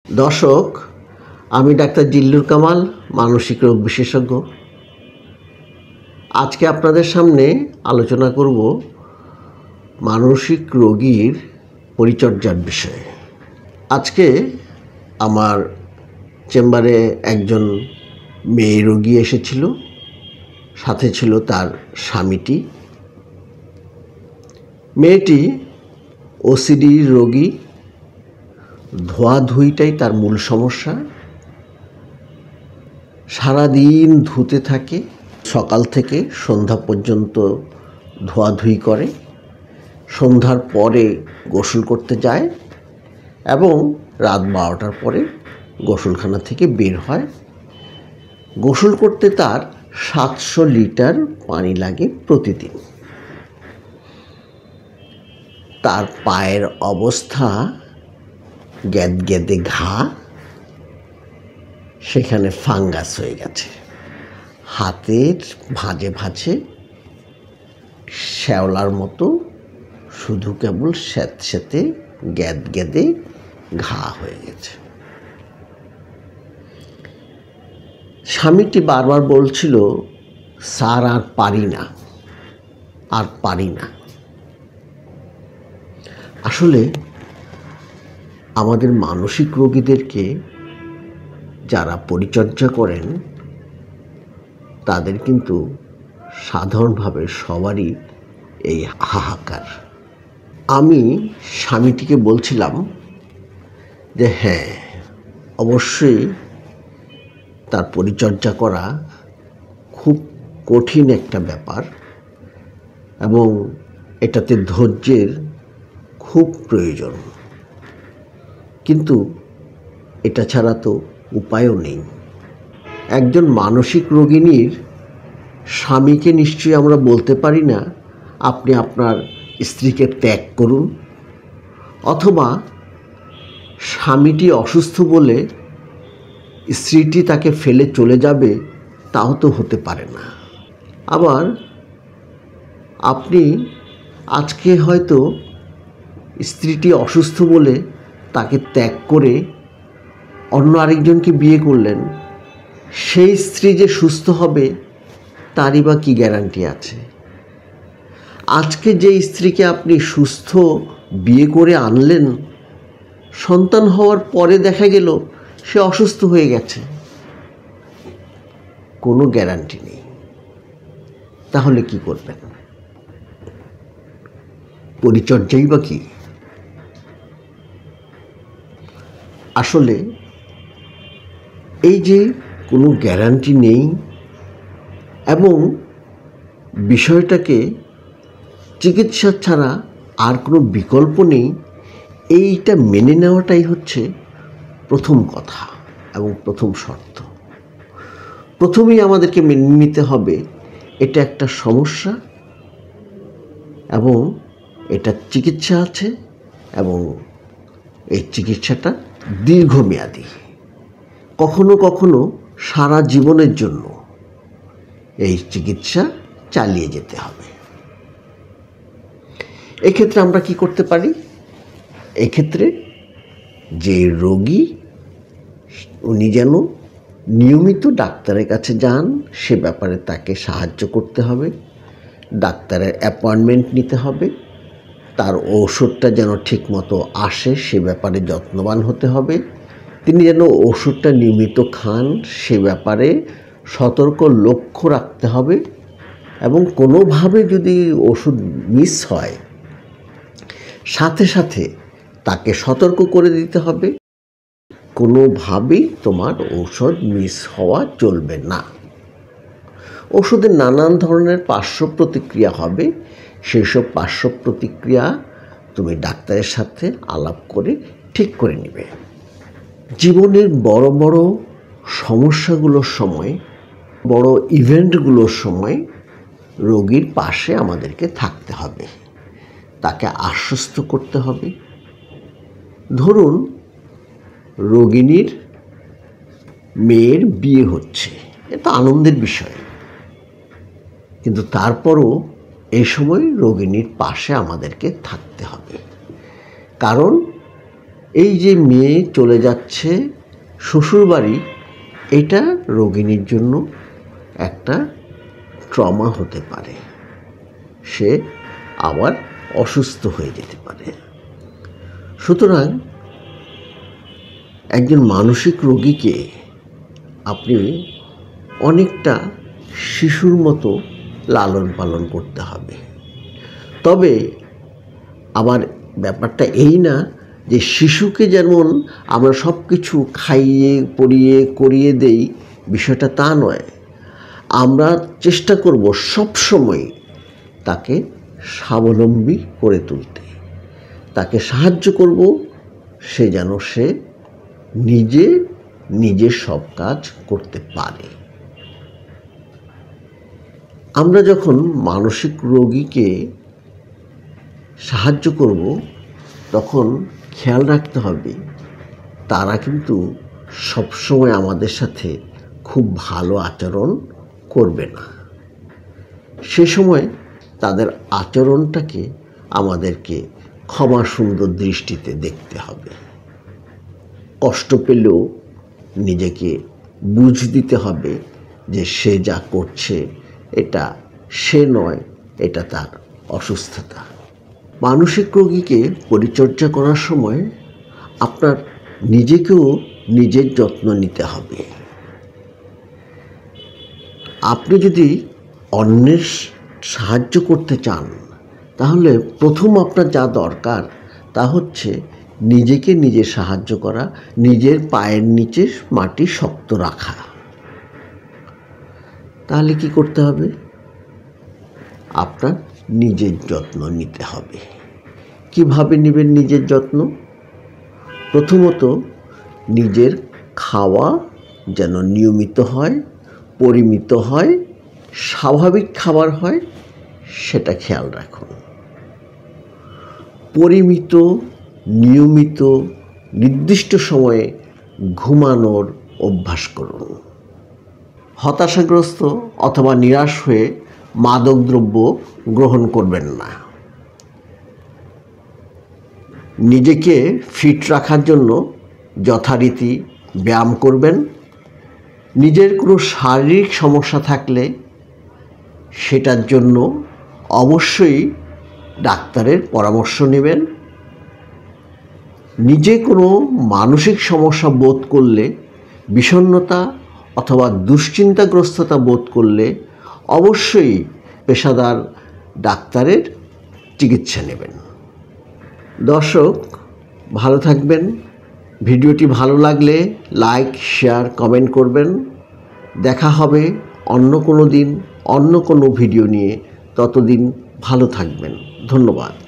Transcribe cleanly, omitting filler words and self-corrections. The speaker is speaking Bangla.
দর্শক, আমি ডাক্তার জিল্লুর কামাল, মানসিক রোগ বিশেষজ্ঞ। আজকে আপনাদের সামনে আলোচনা করব মানসিক রোগীর পরিচর্যার বিষয়ে। আজকে আমার চেম্বারে একজন মেয়ে রোগী এসেছিল, সাথে ছিল তার স্বামীটি। মেয়েটি ওসিডি রোগী, ধোয়াধুয়িটাই তার মূল সমস্যা। সারাদিন ধুতে থাকে, সকাল থেকে সন্ধ্যা পর্যন্ত ধোয়াধুয়ি করে, সন্ধ্যার পরে গোসল করতে যায় এবং রাত 12টার পরে গোসলখানা থেকে বের হয়। গোসল করতে তার 700 লিটার পানি লাগে প্রতিদিন। তার পায়ের অবস্থা গ্যাদগ্যাদে ঘা, সেখানে ফাঙ্গাস হয়ে গেছে। হাতের ভাঁজে ভাঁজে শ্যাওলার মতো শুধু কেবল স্যাঁতস্যাঁতে গ্যাদগ্যাদে ঘা হয়ে গেছে। স্বামীটি বারবার বলছিল, স্যার আর পারি না, আর পারি না। আসলে আমাদের মানসিক রোগীদেরকে যারা পরিচর্যা করেন তাদের কিন্তু সাধারণভাবে সবারই এই হাহাকার। আমি স্বামীটিকে বলছিলাম যে হ্যাঁ, অবশ্যই তার পরিচর্যা করা খুব কঠিন একটা ব্যাপার এবং এটাতে ধৈর্যের খুব প্রয়োজন, কিন্তু এটা ছাড়া তো উপায়ও নেই। একজন মানসিক রোগিনীর স্বামীকে নিশ্চয়ই আমরা বলতে পারি না আপনি আপনার স্ত্রীকে ত্যাগ করুন, অথবা স্বামীটি অসুস্থ বলে স্ত্রীটি তাকে ফেলে চলে যাবে, তাও তো হতে পারে না। আবার আপনি আজকে হয়তো স্ত্রীটি অসুস্থ বলে তাকে ত্যাগ করে অন্য আরেকজনকে বিয়ে করলেন, সেই স্ত্রী যে সুস্থ হবে তারই বা কী গ্যারান্টি আছে? আজকে যে স্ত্রীকে আপনি সুস্থ বিয়ে করে আনলেন, সন্তান হওয়ার পরে দেখা গেল সে অসুস্থ হয়ে গেছে, কোনো গ্যারান্টি নেই। তাহলে কি করবেন? পরিচর্যাই বা কি? আসলে এই যে কোনো গ্যারান্টি নেই এবং বিষয়টাকে চিকিৎসা ছাড়া আর কোনো বিকল্প নেই, এইটা মেনে নেওয়াটাই হচ্ছে প্রথম কথা এবং প্রথম শর্ত। প্রথমেই আমাদেরকে মেনে নিতে হবে এটা একটা সমস্যা এবং এটা চিকিৎসা আছে এবং এই চিকিৎসাটা দীর্ঘমেয়াদী, কখনো কখনো সারা জীবনের জন্য এই চিকিৎসা চালিয়ে যেতে হবে। এক্ষেত্রে আমরা কি করতে পারি? এক্ষেত্রে যে রোগী উনি যেন নিয়মিত ডাক্তারের কাছে যান, সে ব্যাপারে তাকে সাহায্য করতে হবে। ডাক্তারের অ্যাপয়েন্টমেন্ট নিতে হবে, তার ওষুধটা যেন ঠিকমতো আসে সে ব্যাপারে যত্নবান হতে হবে। তিনি যেন ওষুধটা নিয়মিত খান সে ব্যাপারে সতর্ক লক্ষ্য রাখতে হবে এবং কোনোভাবে যদি ওষুধ মিস হয় সাথে সাথে তাকে সতর্ক করে দিতে হবে, কোনোভাবেই তোমার ঔষধ মিস হওয়া চলবে না। ওষুধের নানান ধরনের পার্শ্ব প্রতিক্রিয়া হবে, সেই সব পার্শ্ব প্রতিক্রিয়া তুমি ডাক্তারের সাথে আলাপ করে ঠিক করে নেবে। জীবনের বড় বড় সমস্যাগুলোর সময়, বড় ইভেন্টগুলোর সময় রোগীর পাশে আমাদেরকে থাকতে হবে, তাকে আশ্বস্ত করতে হবে। ধরুন রোগিণীর মেয়ের বিয়ে হচ্ছে, এটা আনন্দের বিষয়, কিন্তু তারপরও এই সময় রোগিণীর পাশে আমাদেরকে থাকতে হবে। কারণ এই যে মেয়ে চলে যাচ্ছে শ্বশুরবাড়ি, এটা রোগিণীর জন্য একটা ট্রমা হতে পারে। সে আবার অসুস্থ হয়ে যেতে পারে। সুতরাং একজন মানসিক রোগীকে আপনি অনেকটা শিশুর মতো লালন পালন করতে হবে। তবে আবার ব্যাপারটা এই না যে শিশুকে যেমন আমরা সব কিছু খাইয়ে পরিয়ে করিয়ে দেই, বিষয়টা তা নয়। আমরা চেষ্টা করব সবসময় তাকে স্বাবলম্বী করে তুলতে, তাকে সাহায্য করব সে যেন সে নিজে সব কাজ করতে পারে। আমরা যখন মানসিক রোগীকে সাহায্য করব তখন খেয়াল রাখতে হবে তারা কিন্তু সবসময় আমাদের সাথে খুব ভালো আচরণ করবে না। সে সময় তাদের আচরণটাকে আমাদেরকে ক্ষমা সুন্দর দৃষ্টিতে দেখতে হবে। কষ্ট পেলেও নিজেকে বুঝ দিতে হবে যে সে যা করছে এটা সে নয়, এটা তার অসুস্থতা। মানসিক রোগীকে পরিচর্যা করার সময় আপনার নিজেকেও নিজের যত্ন নিতে হবে। আপনি যদি অন্যের সাহায্য করতে চান তাহলে প্রথম আপনার যা দরকার তা হচ্ছে নিজেকে নিজে সাহায্য করা, নিজের পায়ের নিচে মাটি শক্ত রাখা। তাহলে কি করতে হবে? আপনার নিজের যত্ন নিতে হবে। কিভাবে নেবেন নিজের যত্ন? প্রথমত নিজের খাওয়া যেন নিয়মিত হয়, পরিমিত হয়, স্বাভাবিক খাবার হয়, সেটা খেয়াল রাখুন। পরিমিত, নিয়মিত, নির্দিষ্ট সময়ে ঘুমানোর অভ্যাস করুন। হতাশাগ্রস্ত অথবা নিরাশ হয়ে মাদকদ্রব্য গ্রহণ করবেন না। নিজেকে ফিট রাখার জন্য যথারীতি ব্যায়াম করবেন। নিজের কোনো শারীরিক সমস্যা থাকলে সেটার জন্য অবশ্যই ডাক্তারের পরামর্শ নেবেন। নিজে কোনো মানসিক সমস্যা বোধ করলে, বিষণ্ণতা অথবা দুশ্চিন্তাগ্রস্ততা বোধ করলে অবশ্যই পেশাদার ডাক্তারের চিকিৎসা নেবেন। দর্শক, ভালো থাকবেন। ভিডিওটি ভালো লাগলে লাইক, শেয়ার, কমেন্ট করবেন। দেখা হবে অন্য কোনো দিন অন্য কোনো ভিডিও নিয়ে। ততদিন ভালো থাকবেন। ধন্যবাদ।